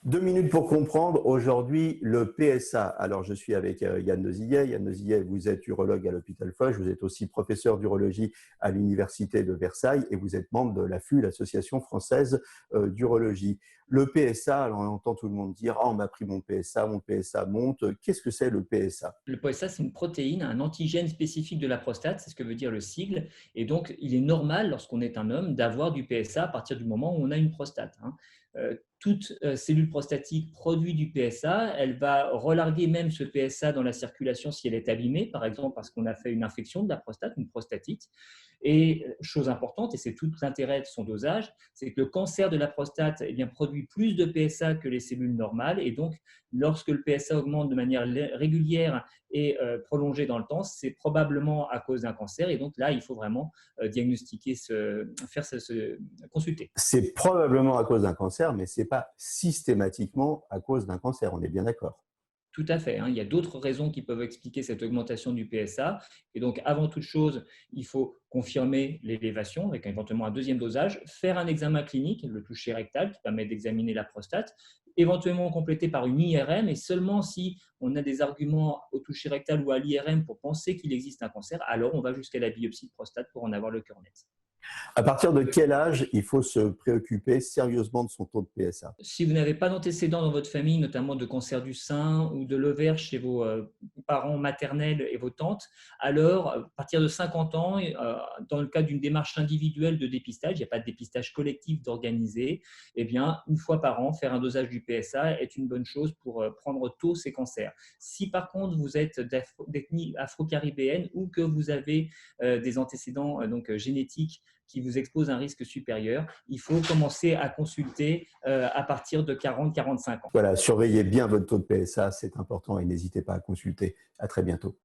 2 minutes pour comprendre aujourd'hui le PSA. Alors, je suis avec Yann Nozillet. Yann Nozillet, vous êtes urologue à l'hôpital Foch, vous êtes aussi professeur d'urologie à l'université de Versailles et vous êtes membre de l'AFU, l'Association française d'urologie. Le PSA, alors on entend tout le monde dire « Ah, on m'a pris mon PSA monte ». Qu'est-ce que c'est le PSA? Le PSA, c'est une protéine, un antigène spécifique de la prostate, c'est ce que veut dire le sigle. Et donc, il est normal, lorsqu'on est un homme, d'avoir du PSA à partir du moment où on a une prostate. Toute cellule prostatique produit du PSA, elle va relarguer même ce PSA dans la circulation si elle est abîmée, par exemple parce qu'on a fait une infection de la prostate, une prostatite. Et chose importante, et c'est tout l'intérêt de son dosage, c'est que le cancer de la prostate produit plus de PSA que les cellules normales. Et donc, lorsque le PSA augmente de manière régulière et prolongée dans le temps, c'est probablement à cause d'un cancer. Et donc là, il faut vraiment diagnostiquer, consulter. C'est probablement à cause d'un cancer, mais ce n'est pas systématiquement à cause d'un cancer, on est bien d'accord. Tout à fait. Il y a d'autres raisons qui peuvent expliquer cette augmentation du PSA. Et donc, avant toute chose, il faut confirmer l'élévation avec éventuellement un deuxième dosage, faire un examen clinique, le toucher rectal, qui permet d'examiner la prostate, éventuellement complété par une IRM. Et seulement si on a des arguments au toucher rectal ou à l'IRM pour penser qu'il existe un cancer, alors on va jusqu'à la biopsie de prostate pour en avoir le cœur net. À partir de quel âge il faut se préoccuper sérieusement de son taux de PSA? Si vous n'avez pas d'antécédents dans votre famille, notamment de cancer du sein ou de l'ovaire chez vos parents maternels et vos tantes, alors à partir de 50 ans, dans le cadre d'une démarche individuelle de dépistage, il n'y a pas de dépistage collectif d'organiser, eh bien, une fois par an, faire un dosage du PSA est une bonne chose pour prendre tôt ces cancers. Si par contre vous êtes d'ethnie afro-caribéenne ou que vous avez des antécédents génétiques qui vous exposent à un risque supérieur, il faut commencer à consulter à partir de 40-45 ans. Voilà, surveillez bien votre taux de PSA, c'est important et n'hésitez pas à consulter. À très bientôt.